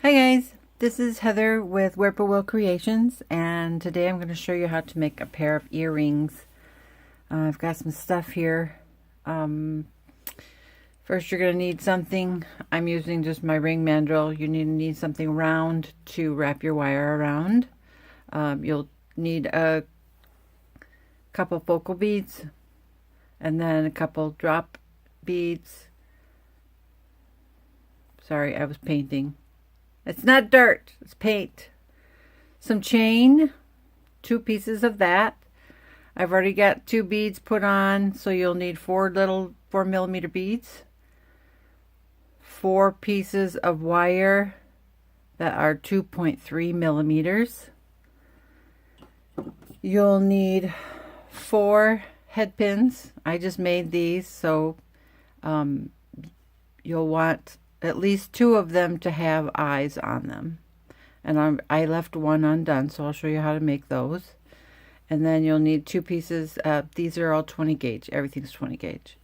Hi guys, this is Heather with Whippoorwill Creations, and today I'm going to show you how to make a pair of earrings. I've got some stuff here. First you're going to need something. I'm using just my ring mandrel. You need something round to wrap your wire around. You'll need a couple focal beads and then a couple drop beads. Sorry, I was painting. It's not dirt, it's paint. Some chain, 2 pieces of that. I've already got 2 beads put on, so you'll need 4 little 4mm beads. 4 pieces of wire that are 2.3 millimeters. You'll need 4 head pins. I just made these, so you'll want at least 2 of them to have eyes on them. And I left one undone, so I'll show you how to make those. And then you'll need 2 pieces. These are all 20 gauge. Everything's 20 gauge.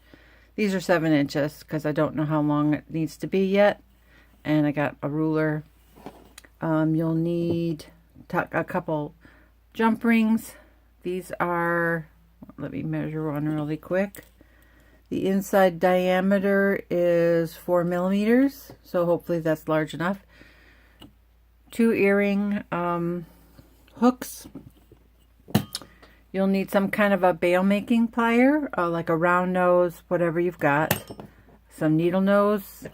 These are 7 inches because I don't know how long it needs to be yet. And I got a ruler. You'll need a couple jump rings. These are, let me measure one really quick. The inside diameter is 4 millimeters, so hopefully that's large enough. 2 earring hooks. You'll need some kind of a bail making plier, like a round nose, whatever you've got. Some needle nose,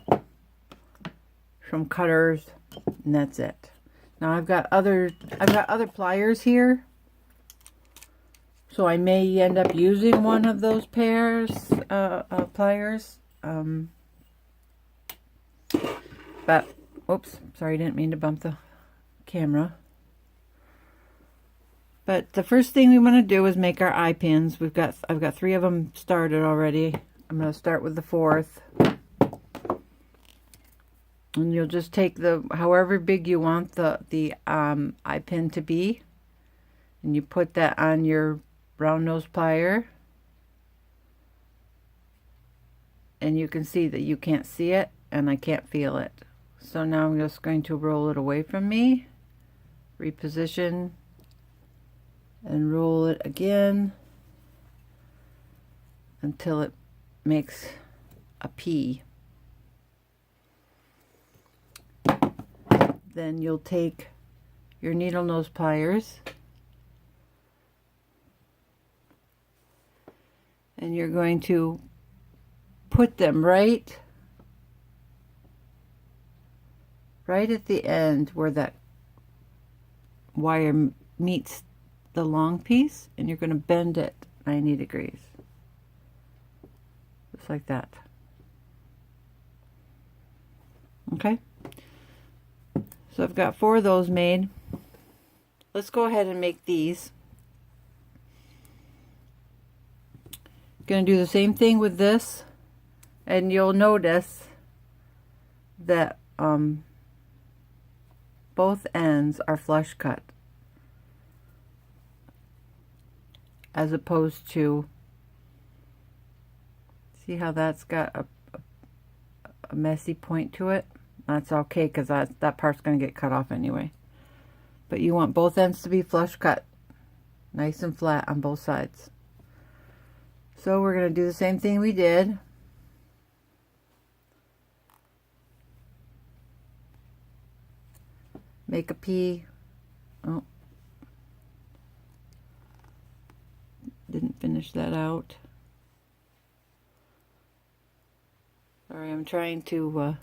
some cutters, and that's it. Now I've got other pliers here. So I may end up using one of those pairs pliers. But, oops, sorry, I didn't mean to bump the camera. But the first thing we want to do is make our eye pins. I've got 3 of them started already. I'm going to start with the 4th. And you'll just take however big you want the eye pin to be. And you put that on your round nose plier, and you can see that you can't see it and I can't feel it. So now I'm just going to roll it away from me, reposition, and roll it again until it makes a P. Then you'll take your needle nose pliers and you're going to put them right at the end where that wire meets the long piece, and you're going to bend it 90 degrees. Just like that. Okay? So I've got 4 of those made. Let's go ahead and make these. Going to do the same thing with this, and you'll notice that both ends are flush cut as opposed to, see how that's got a messy point to it? That's okay because that part's going to get cut off anyway. But you want both ends to be flush cut, nice and flat on both sides. So we're going to do the same thing we did. Make a P. Oh, didn't finish that out. Sorry, I'm trying to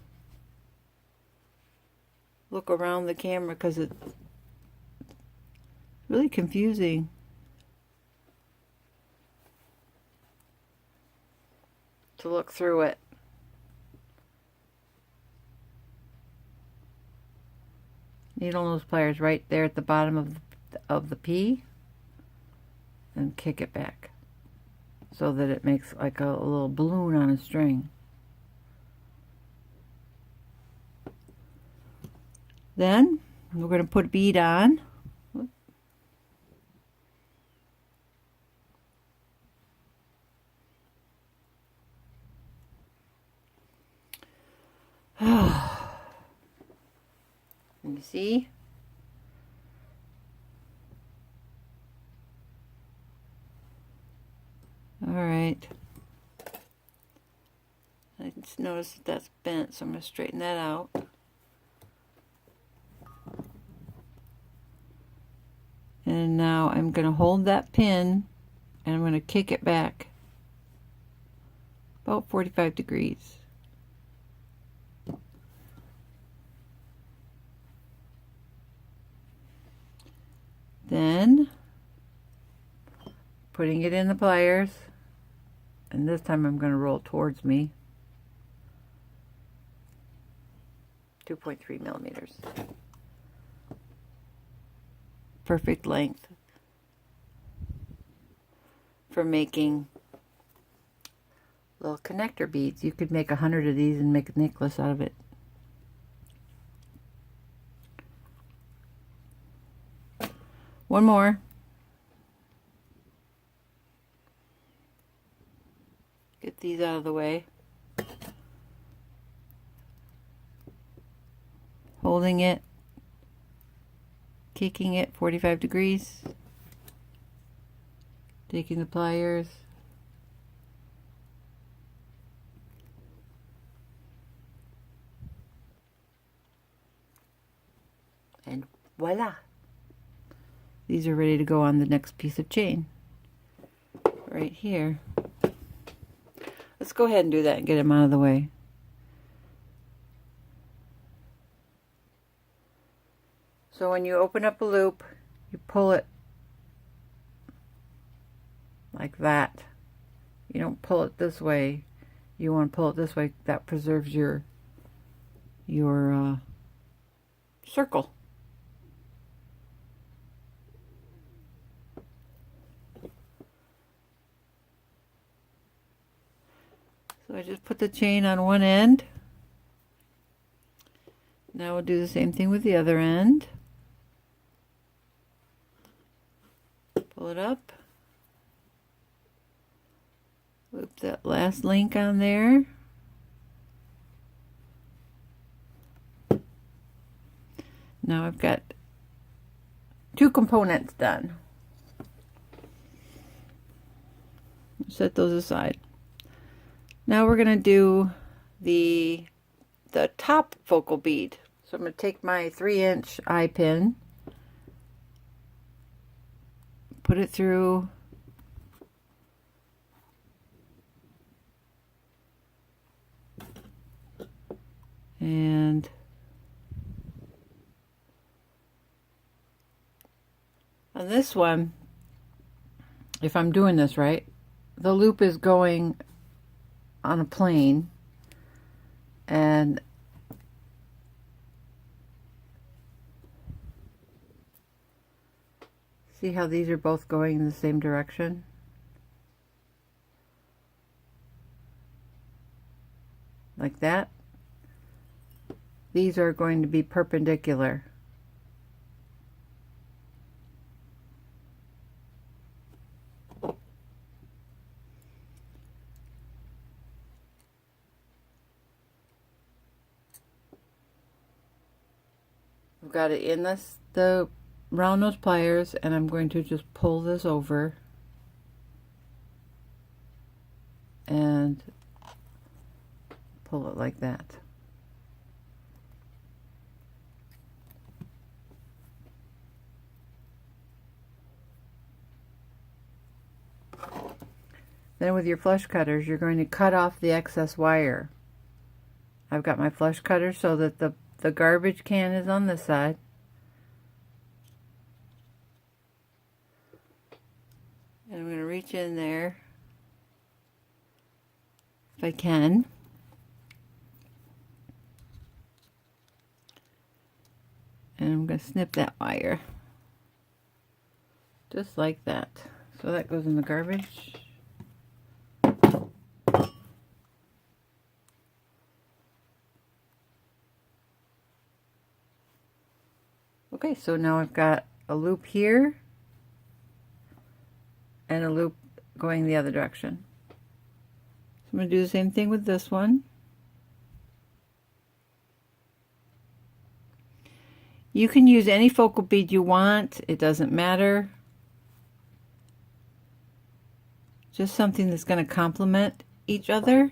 look around the camera because it's really confusing. To look through it. Needle nose pliers right there at the bottom of the P, and kick it back so that it makes like a little balloon on a string. Then we're going to put a bead on. Can you see? All right. I just noticed that that's bent, so I'm going to straighten that out. And now I'm going to hold that pin and I'm going to kick it back about 45 degrees. Then putting it in the pliers, and this time I'm going to roll towards me. 2.3 millimeters. Perfect length for making little connector beads. You could make 100 of these and make a necklace out of it. One more. Get these out of the way. Holding it, kicking it 45 degrees, taking the pliers, and voila! These are ready to go on the next piece of chain. Right here. Let's go ahead and do that and get them out of the way. So when you open up a loop, you pull it like that. You don't pull it this way. You want to pull it this way. That preserves your circle. So I just put the chain on one end. Now we'll do the same thing with the other end. Pull it up. Loop that last link on there. Now I've got 2 components done. Set those aside. Now we're going to do the top focal bead. So I'm going to take my 3-inch eye pin, put it through and on this one, if I'm doing this right, the loop is going on a plane, and see how these are both going in the same direction? Like that. These are going to be perpendicular. I've got it in the round nose pliers, and I'm going to just pull this over and pull it like that. Then with your flush cutters, you're going to cut off the excess wire. I've got my flush cutter so that the garbage can is on this side. And I'm going to reach in there if I can. And I'm going to snip that wire. Just like that. So that goes in the garbage. Okay, so now I've got a loop here and a loop going the other direction. So I'm going to do the same thing with this one. You can use any focal bead you want. It doesn't matter. Just something that's going to complement each other.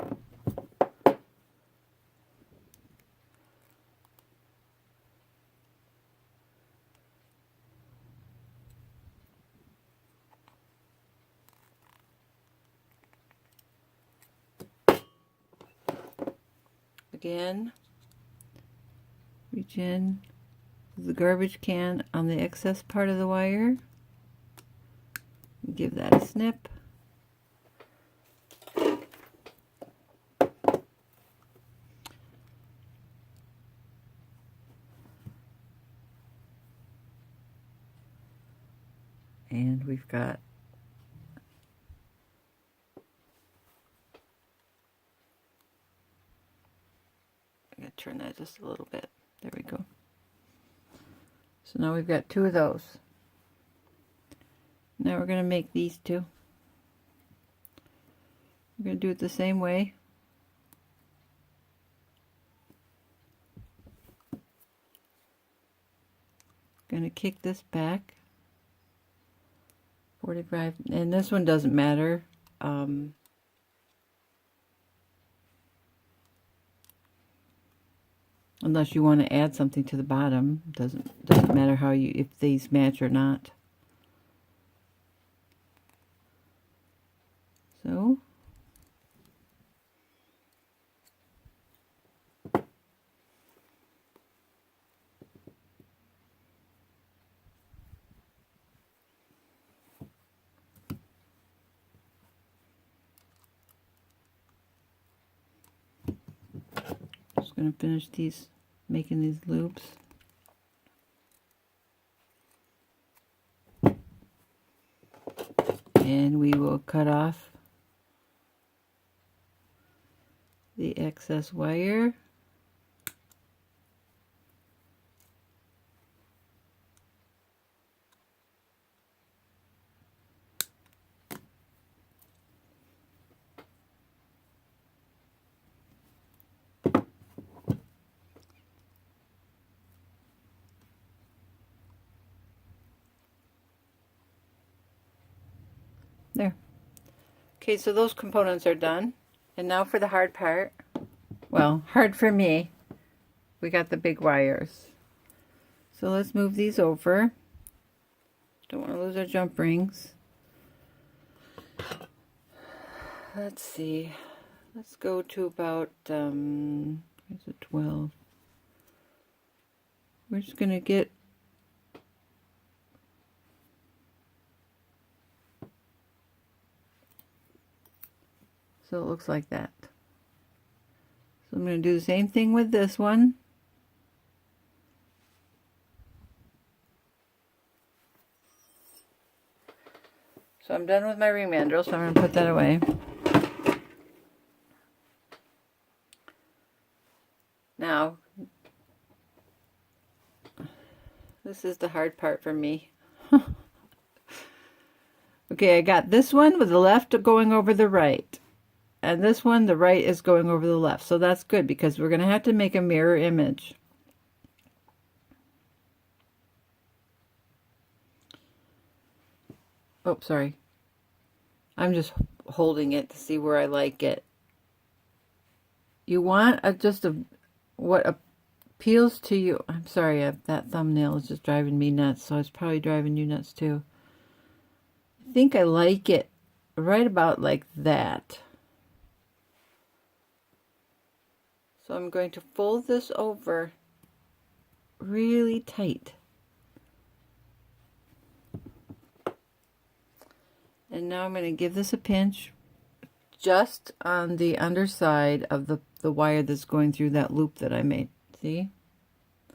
Again, reach in the garbage can on the excess part of the wire. Give that a snip. And we've got I'm going to turn that just a little bit. There we go. So now we've got 2 of those. Now we're going to make these 2. We're going to do it the same way. Going to kick this back 45, and this one doesn't matter. Unless you want to add something to the bottom. Doesn't matter how you, if these match or not. So just going to finish these, making these loops. And we will cut off the excess wire. There. Okay, so those components are done. And now for the hard part. Well, hard for me. We got the big wires. So let's move these over. Don't want to lose our jump rings. Let's see. Let's go to about, where's it, 12. We're just going to get so it looks like that. So I'm going to do the same thing with this one. So I'm done with my ring mandrel, so I'm going to put that away. Now, this is the hard part for me. Okay, I got this one with the left going over the right. And this one, the right is going over the left. So that's good because we're going to have to make a mirror image. Oh, sorry. I'm just holding it to see where I like it. You want what appeals to you. I'm sorry, that thumbnail is just driving me nuts, so it's probably driving you nuts too. I think I like it right about like that. So I'm going to fold this over really tight. And now I'm going to give this a pinch just on the underside of the wire that's going through that loop that I made. See? So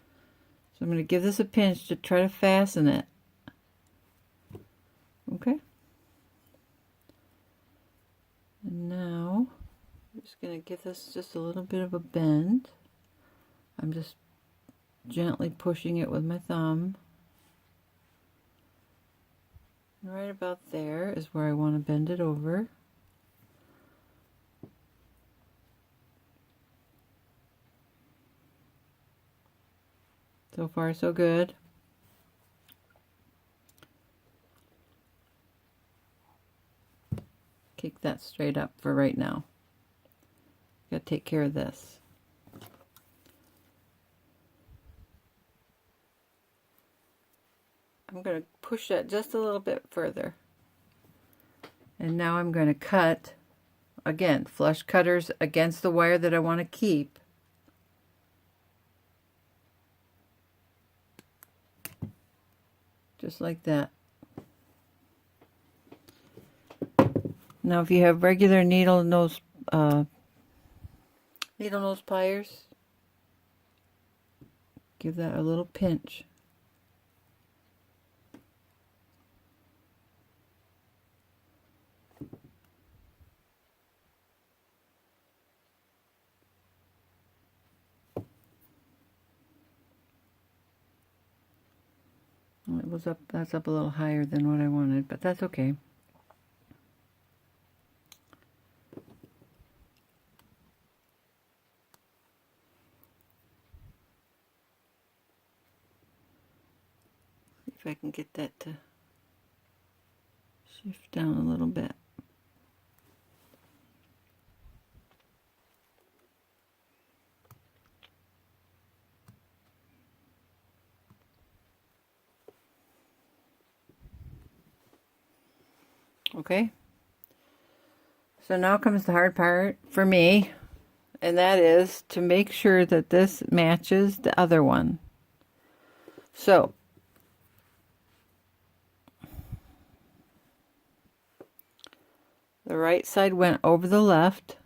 I'm going to give this a pinch to try to fasten it. Okay? And now I'm just going to give this just a little bit of a bend. I'm just gently pushing it with my thumb. And right about there is where I want to bend it over. So far, so good. Kick that straight up for right now. Gotta take care of this. I'm going to push that just a little bit further. And now I'm going to cut, again, flush cutters against the wire that I want to keep. Just like that. Now if you have regular needle nose pliers, give that a little pinch. Well, it was up, that's up a little higher than what I wanted, but that's okay. See if I can get that to shift down a little bit. Okay, so now comes the hard part for me, and that is to make sure that this matches the other one. So the right side went over the left,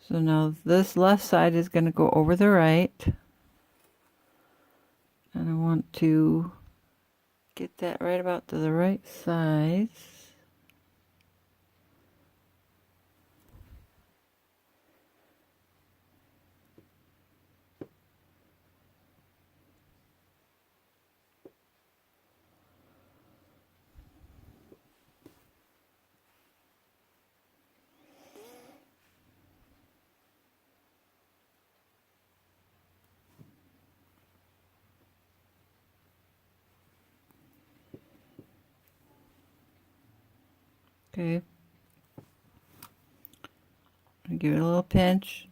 so now this left side is going to go over the right, and I want to get that right about to the right size. Okay. Give it a little pinch.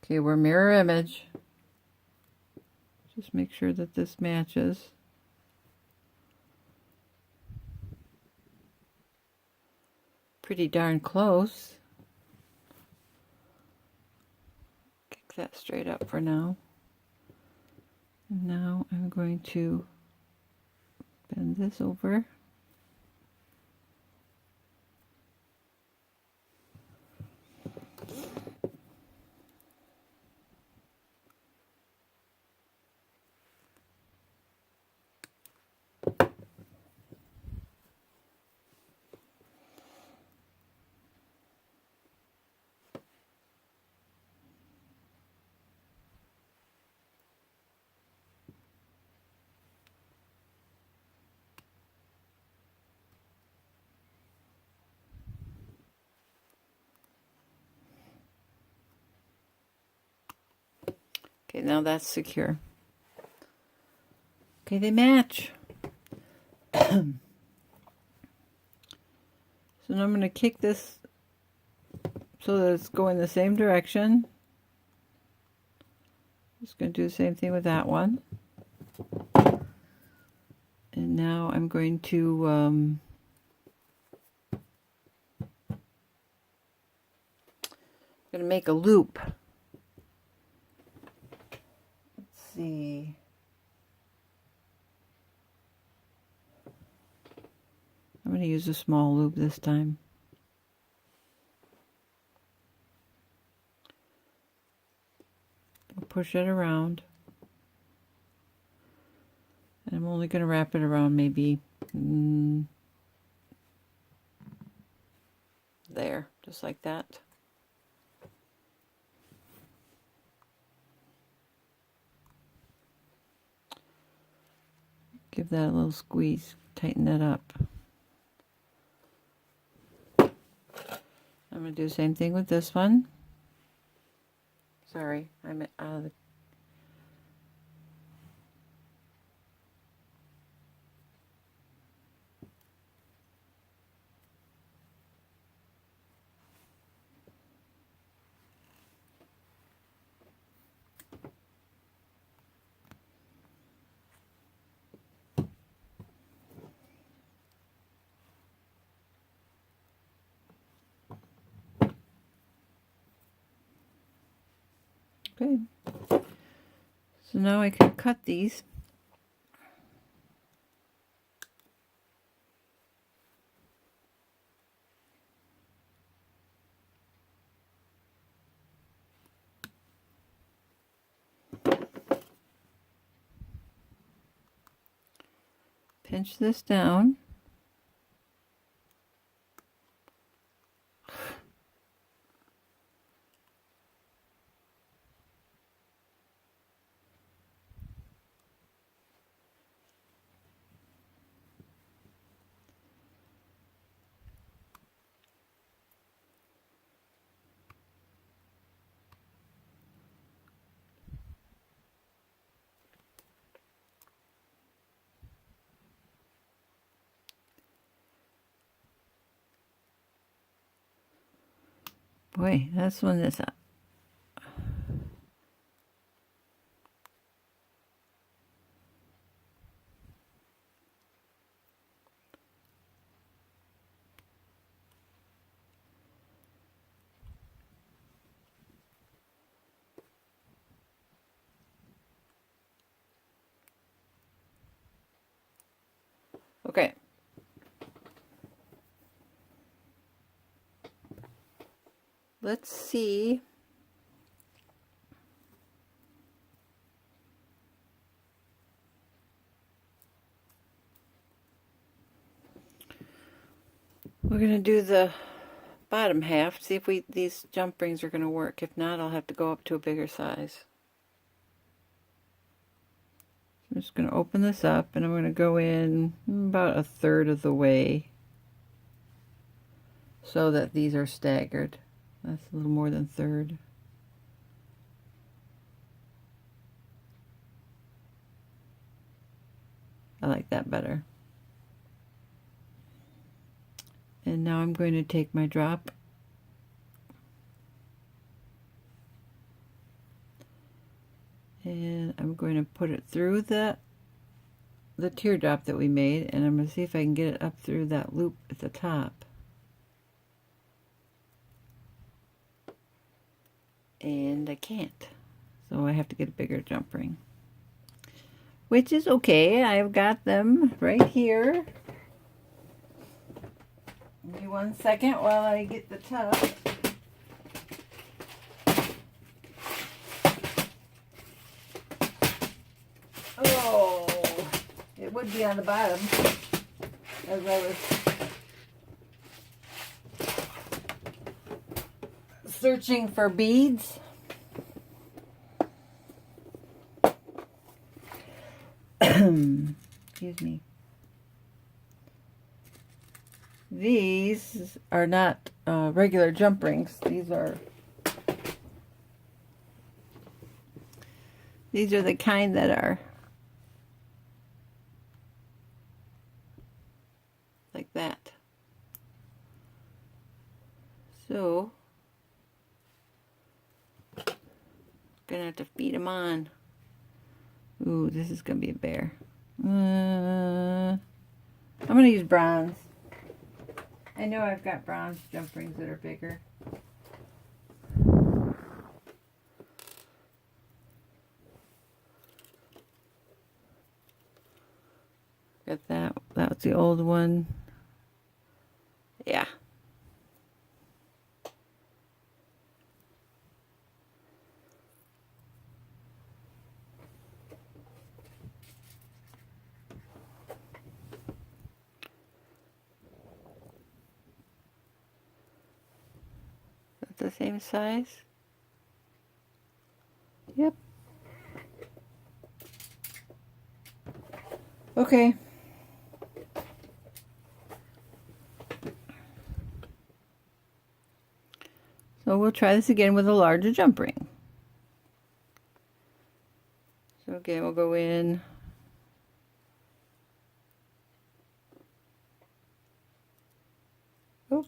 Okay, we're mirror image. Just make sure that this matches. Pretty darn close. Kick that straight up for now. And now I'm going to bend this over. Okay, now that's secure. Okay, they match. So now I'm going to kick this so that it's going the same direction. Just going to do the same thing with that one. And now I'm going to make a loop. Let's see. I'm going to use a small loop this time. I'll push it around. And I'm only going to wrap it around maybe there, just like that. Give that a little squeeze, tighten that up. I'm going to do the same thing with this one. Sorry, I'm out of the... Okay. So now I can cut these. Pinch this down. Boy, that's one that's up. Okay. Let's see. We're going to do the bottom half, see if these jump rings are going to work. If not, I'll have to go up to a bigger size. I'm just going to open this up and I'm going to go in about 1/3 of the way so that these are staggered. That's a little more than 1/3. I like that better. And now I'm going to take my drop and I'm going to put it through the teardrop that we made, and I'm going to see if I can get it up through that loop at the top. And I can't, so I have to get a bigger jump ring, which is okay. I've got them right here. Give me 1 second while I get the top. Oh, it would be on the bottom as I was searching for beads. Excuse me. These are not regular jump rings. These are the kind that are like that. So, gonna have to feed them on. Ooh, this is gonna be a bear. I'm gonna use bronze. I know I've got bronze jump rings that are bigger. Got that. That was the old one. Yeah. The same size? Yep. Okay. So we'll try this again with a larger jump ring. So again, we'll go in. Oh,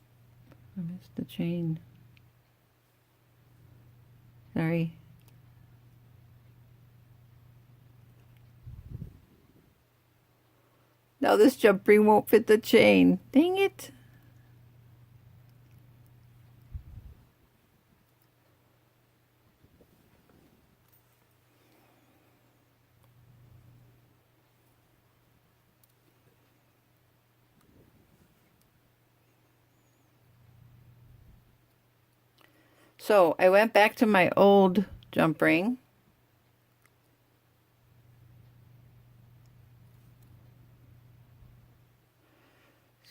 I missed the chain. Sorry. Now this jump ring won't fit the chain. Dang it. So I went back to my old jump ring.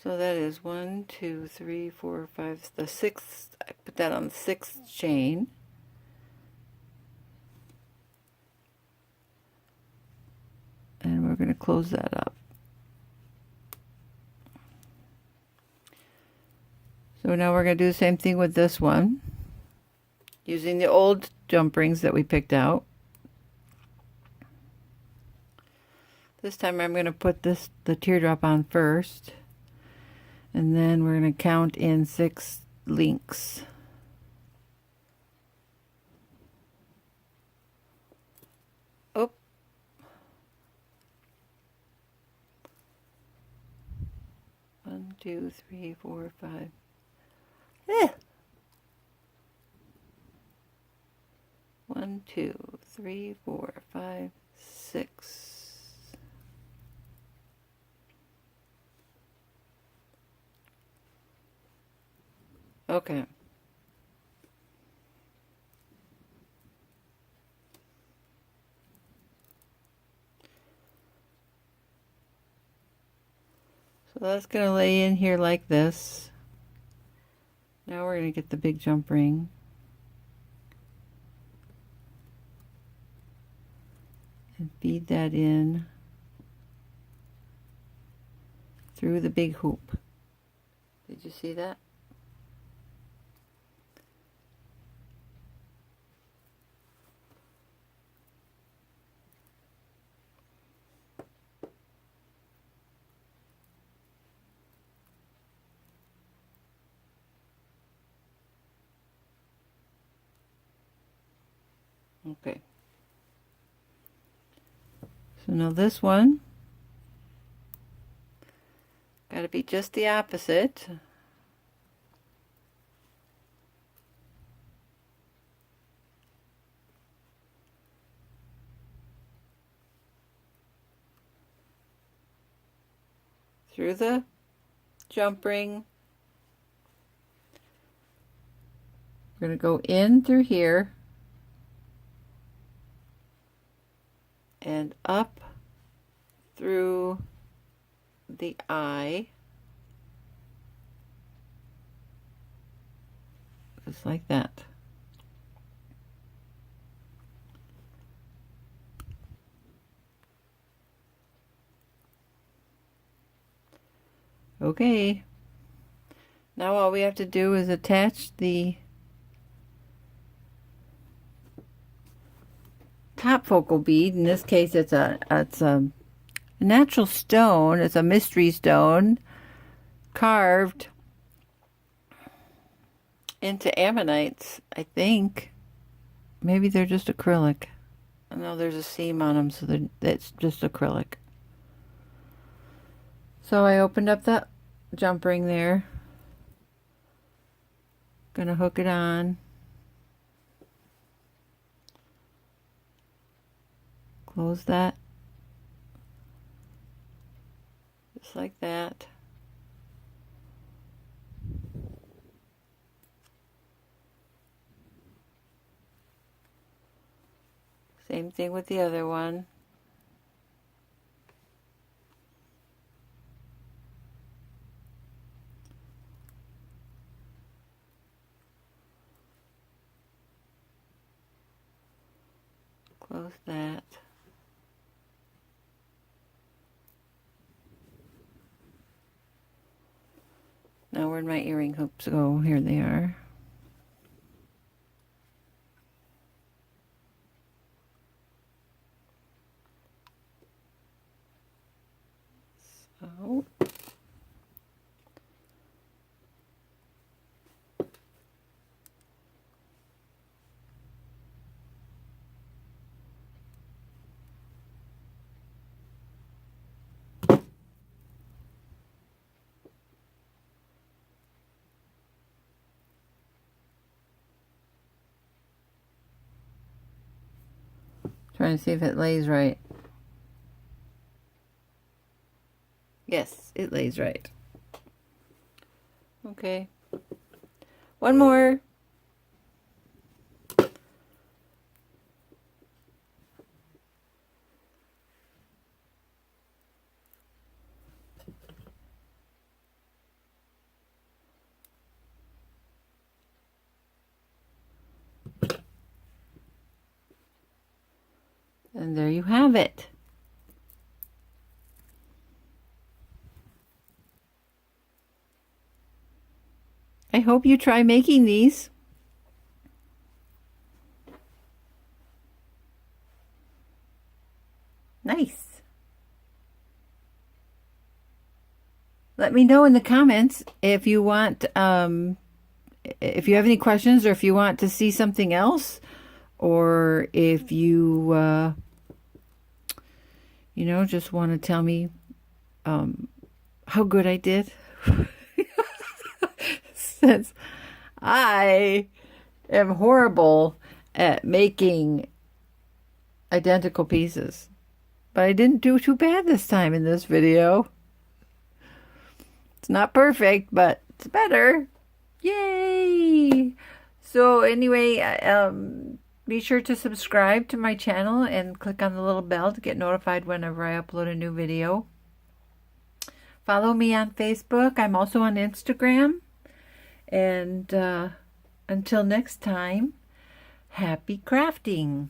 So that is 1, 2, 3, 4, 5, the sixth. I put that on the sixth chain. And we're going to close that up. So now we're going to do the same thing with this one, using the old jump rings that we picked out. This time I'm going to put the teardrop on first, and then we're going to count in 6 links. Oh. 1, 2, 3, 4, 5. 1, 2, 3, 4, 5, 6. Okay. So that's going to lay in here like this. Now we're going to get the big jump ring. And feed that in through the big hoop. Did you see that? Okay. So now this one, got to be just the opposite. Through the jump ring. We're going to go in through here and up through the eye, just like that. Okay, now all we have to do is attach the top focal bead. In this case, it's a natural stone. It's a mystery stone carved into ammonites, I think. Maybe they're just acrylic. I know there's a seam on them, so that's just acrylic. So I opened up that jump ring there. Gonna hook it on. Close that. Just like that. Same thing with the other one. Close that. Now where'd my earring hoops go? Here they are. Trying to see if it lays right. Yes, it lays right. Okay. One more. And there you have it. I hope you try making these. Nice. Let me know in the comments if you want, if you have any questions, or if you want to see something else, or if you, you know, just want to tell me how good I did. Since I am horrible at making identical pieces. But I didn't do too bad this time in this video. It's not perfect, but it's better. Yay! So anyway, be sure to subscribe to my channel and click on the little bell to get notified whenever I upload a new video. Follow me on Facebook. I'm also on Instagram. And until next time, happy crafting.